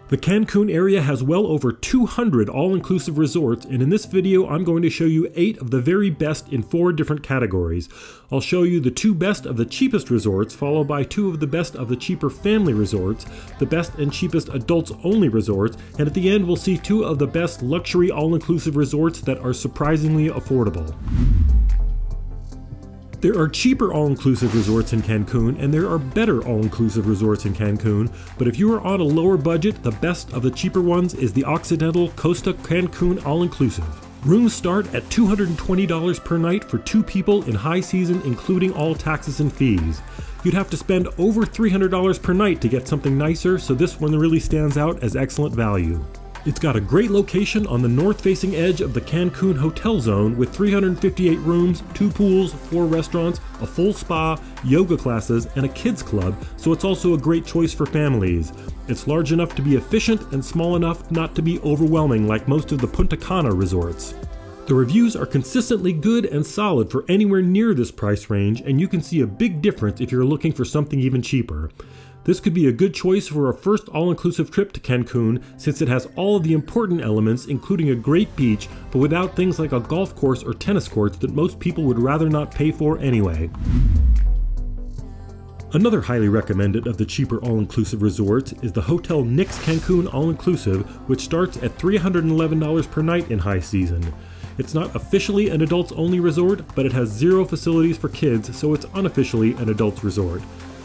The Cancun area has well over 200 all-inclusive resorts, and in this video I'm going to show you 8 of the very best in 4 different categories. I'll show you the 2 best of the cheapest resorts, followed by 2 of the best of the cheaper family resorts, the best and cheapest adults-only resorts, and at the end we'll see 2 of the best luxury all-inclusive resorts that are surprisingly affordable. There are cheaper all-inclusive resorts in Cancun, and there are better all-inclusive resorts in Cancun, but if you are on a lower budget, the best of the cheaper ones is the Occidental Costa Cancun All-inclusive. Rooms start at $220 per night for 2 people in high season, including all taxes and fees. You'd have to spend over $300 per night to get something nicer, so this one really stands out as excellent value. It's got a great location on the north-facing edge of the Cancun hotel zone with 358 rooms, 2 pools, 4 restaurants, a full spa, yoga classes, and a kids club, so it's also a great choice for families. It's large enough to be efficient and small enough not to be overwhelming like most of the Punta Cana resorts. The reviews are consistently good and solid for anywhere near this price range, and you can see a big difference if you're looking for something even cheaper. This could be a good choice for a first all-inclusive trip to Cancun, since it has all of the important elements, including a great beach, but without things like a golf course or tennis courts that most people would rather not pay for anyway. Another highly recommended of the cheaper all-inclusive resorts is the Hotel Nix Cancun All-inclusive, which starts at $311 per night in high season. It's not officially an adults-only resort, but it has 0 facilities for kids, so it's unofficially an adults resort.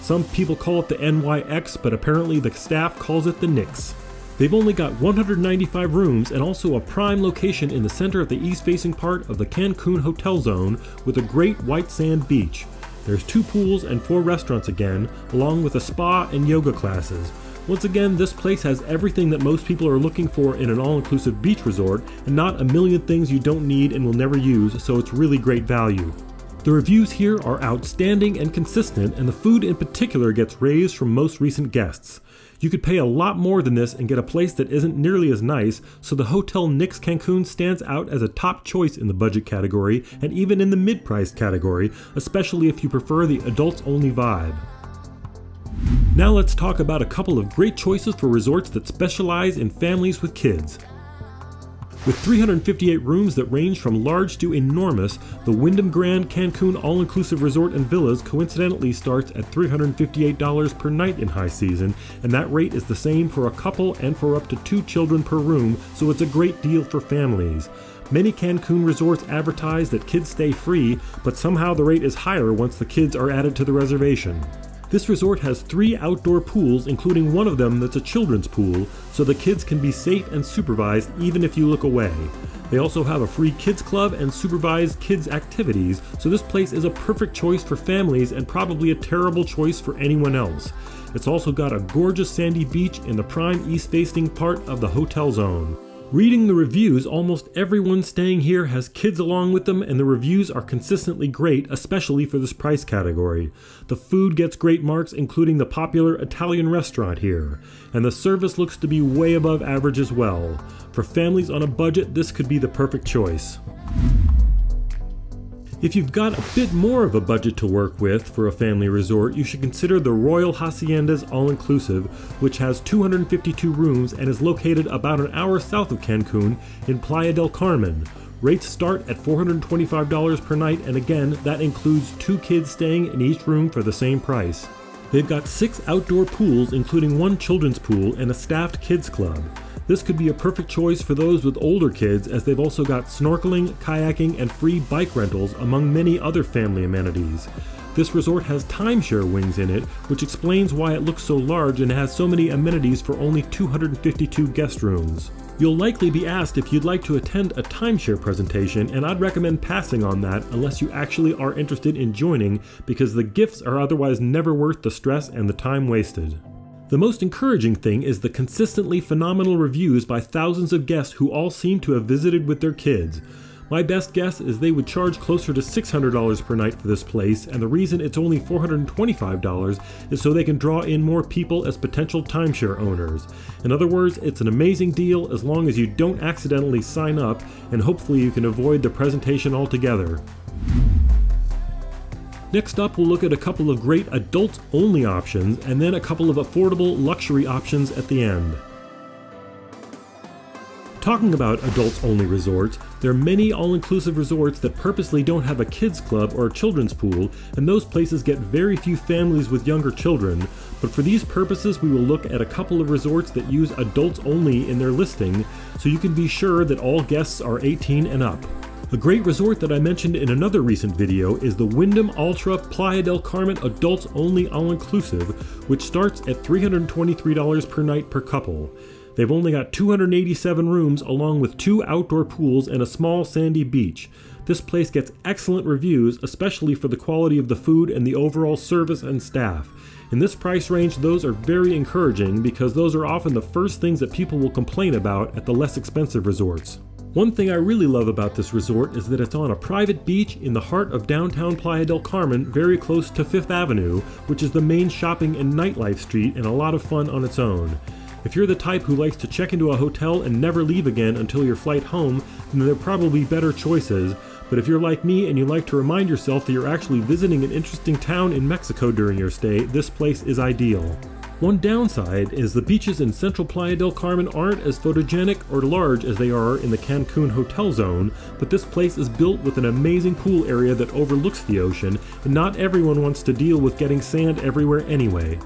Some people call it the NYX, but apparently the staff calls it the Nix. They've only got 195 rooms and also a prime location in the center of the east-facing part of the Cancun hotel zone with a great white sand beach. There's 2 pools and 4 restaurants again, along with a spa and yoga classes. Once again, this place has everything that most people are looking for in an all-inclusive beach resort, and not a million things you don't need and will never use, so it's really great value. The reviews here are outstanding and consistent, and the food in particular gets raised from most recent guests. You could pay a lot more than this and get a place that isn't nearly as nice, so the Hotel Nix Cancun stands out as a top choice in the budget category and even in the mid-priced category, especially if you prefer the adults-only vibe. Now let's talk about a couple of great choices for resorts that specialize in families with kids. With 358 rooms that range from large to enormous, the Wyndham Grand Cancun All-inclusive Resort and Villas coincidentally starts at $358 per night in high season, and that rate is the same for a couple and for up to 2 children per room, so it's a great deal for families. Many Cancun resorts advertise that kids stay free, but somehow the rate is higher once the kids are added to the reservation. This resort has 3 outdoor pools, including one of them that's a children's pool, so the kids can be safe and supervised even if you look away. They also have a free kids club and supervised kids activities, so this place is a perfect choice for families and probably a terrible choice for anyone else. It's also got a gorgeous sandy beach in the prime east-facing part of the hotel zone. Reading the reviews, almost everyone staying here has kids along with them, and the reviews are consistently great, especially for this price category. The food gets great marks, including the popular Italian restaurant here, and the service looks to be way above average as well. For families on a budget, this could be the perfect choice. If you've got a bit more of a budget to work with for a family resort, you should consider the Royal Haciendas All-inclusive, which has 252 rooms and is located about an hour south of Cancun in Playa del Carmen. Rates start at $425 per night, and again, that includes 2 kids staying in each room for the same price. They've got 6 outdoor pools, including 1 children's pool and a staffed kids club. This could be a perfect choice for those with older kids, as they've also got snorkeling, kayaking, and free bike rentals, among many other family amenities. This resort has timeshare wings in it, which explains why it looks so large and has so many amenities for only 252 guest rooms. You'll likely be asked if you'd like to attend a timeshare presentation, and I'd recommend passing on that unless you actually are interested in joining, because the gifts are otherwise never worth the stress and the time wasted. The most encouraging thing is the consistently phenomenal reviews by thousands of guests who all seem to have visited with their kids. My best guess is they would charge closer to $600 per night for this place, and the reason it's only $425 is so they can draw in more people as potential timeshare owners. In other words, it's an amazing deal as long as you don't accidentally sign up, and hopefully you can avoid the presentation altogether. Next up, we'll look at a couple of great adults-only options, and then a couple of affordable luxury options at the end. Talking about adults-only resorts, there are many all-inclusive resorts that purposely don't have a kids club or a children's pool, and those places get very few families with younger children. But for these purposes, we will look at a couple of resorts that use adults only in their listing, so you can be sure that all guests are 18 and up. A great resort that I mentioned in another recent video is the Wyndham Alltra Playa del Carmen Adults Only All-Inclusive, which starts at $323 per night per couple. They've only got 287 rooms along with 2 outdoor pools and a small sandy beach. This place gets excellent reviews, especially for the quality of the food and the overall service and staff. In this price range, those are very encouraging because those are often the first things that people will complain about at the less expensive resorts. One thing I really love about this resort is that it's on a private beach in the heart of downtown Playa del Carmen, very close to 5th Avenue, which is the main shopping and nightlife street and a lot of fun on its own. If you're the type who likes to check into a hotel and never leave again until your flight home, then there are probably better choices. But if you're like me and you like to remind yourself that you're actually visiting an interesting town in Mexico during your stay, this place is ideal. One downside is the beaches in central Playa del Carmen aren't as photogenic or large as they are in the Cancun hotel zone, but this place is built with an amazing pool area that overlooks the ocean, and not everyone wants to deal with getting sand everywhere anyway.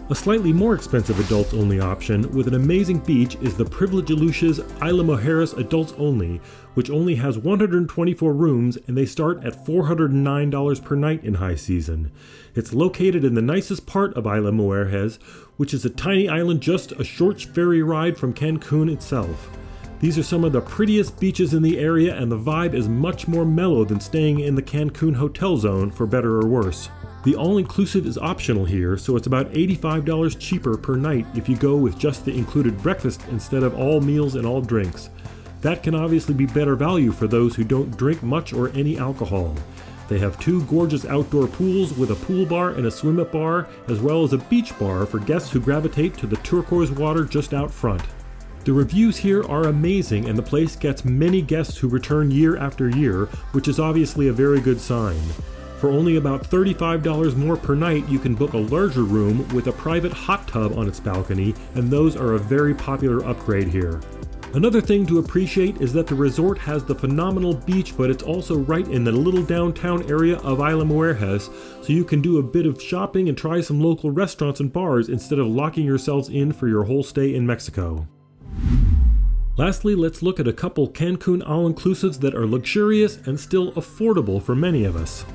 A slightly more expensive adults-only option with an amazing beach is the Privilege Aluxes Isla Mujeres Adults Only, which only has 124 rooms and they start at $409 per night in high season. It's located in the nicest part of Isla Mujeres, which is a tiny island just a short ferry ride from Cancun itself. These are some of the prettiest beaches in the area and the vibe is much more mellow than staying in the Cancun hotel zone, for better or worse. The all-inclusive is optional here, so it's about $85 cheaper per night if you go with just the included breakfast instead of all meals and all drinks. That can obviously be better value for those who don't drink much or any alcohol. They have 2 gorgeous outdoor pools with a pool bar and a swim-up bar, as well as a beach bar for guests who gravitate to the turquoise water just out front. The reviews here are amazing and the place gets many guests who return year after year, which is obviously a very good sign. For only about $35 more per night, you can book a larger room with a private hot tub on its balcony, and those are a very popular upgrade here. Another thing to appreciate is that the resort has the phenomenal beach, but it's also right in the little downtown area of Isla Mujeres, so you can do a bit of shopping and try some local restaurants and bars instead of locking yourselves in for your whole stay in Mexico. Lastly, let's look at a couple Cancun all-inclusives that are luxurious and still affordable for many of us.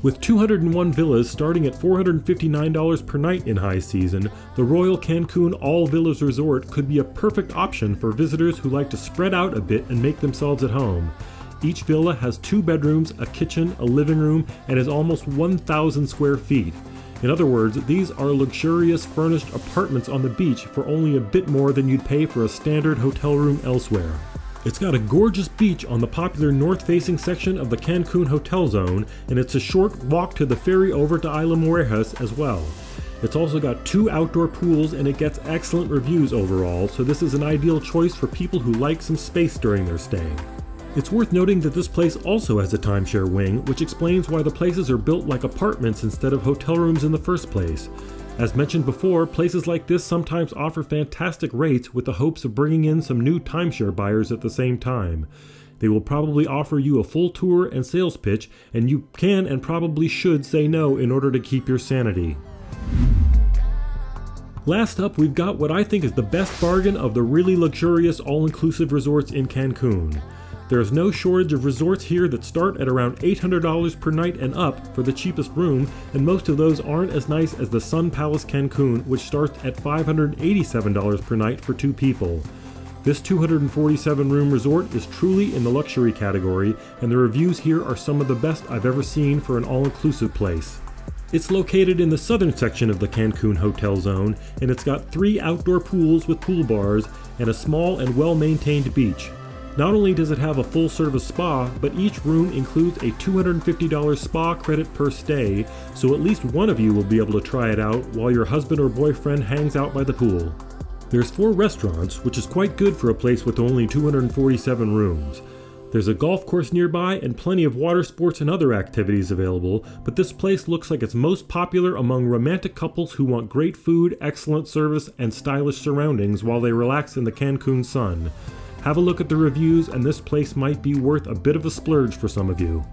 With 201 villas starting at $459 per night in high season, the Royal Cancun All Villas Resort could be a perfect option for visitors who like to spread out a bit and make themselves at home. Each villa has 2 bedrooms, a kitchen, a living room, and is almost 1,000 square feet. In other words, these are luxurious furnished apartments on the beach for only a bit more than you'd pay for a standard hotel room elsewhere. It's got a gorgeous beach on the popular north-facing section of the Cancun hotel zone, and it's a short walk to the ferry over to Isla Mujeres as well. It's also got 2 outdoor pools and it gets excellent reviews overall, so this is an ideal choice for people who like some space during their stay. It's worth noting that this place also has a timeshare wing, which explains why the places are built like apartments instead of hotel rooms in the first place. As mentioned before, places like this sometimes offer fantastic rates with the hopes of bringing in some new timeshare buyers at the same time. They will probably offer you a full tour and sales pitch, and you can and probably should say no in order to keep your sanity. Last up, we've got what I think is the best bargain of the really luxurious all-inclusive resorts in Cancun. There is no shortage of resorts here that start at around $800 per night and up for the cheapest room, and most of those aren't as nice as the Sun Palace Cancun, which starts at $587 per night for 2 people. This 247 room resort is truly in the luxury category, and the reviews here are some of the best I've ever seen for an all-inclusive place. It's located in the southern section of the Cancun hotel zone, and it's got 3 outdoor pools with pool bars and a small and well-maintained beach. Not only does it have a full-service spa, but each room includes a $250 spa credit per stay, so at least one of you will be able to try it out while your husband or boyfriend hangs out by the pool. There's 4 restaurants, which is quite good for a place with only 247 rooms. There's a golf course nearby and plenty of water sports and other activities available, but this place looks like it's most popular among romantic couples who want great food, excellent service, and stylish surroundings while they relax in the Cancun sun. Have a look at the reviews, and this place might be worth a bit of a splurge for some of you.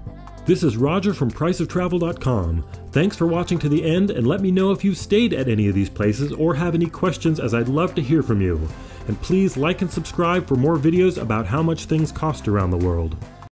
This is Roger from priceoftravel.com. Thanks for watching to the end, and let me know if you've stayed at any of these places or have any questions, as I'd love to hear from you. And please like and subscribe for more videos about how much things cost around the world.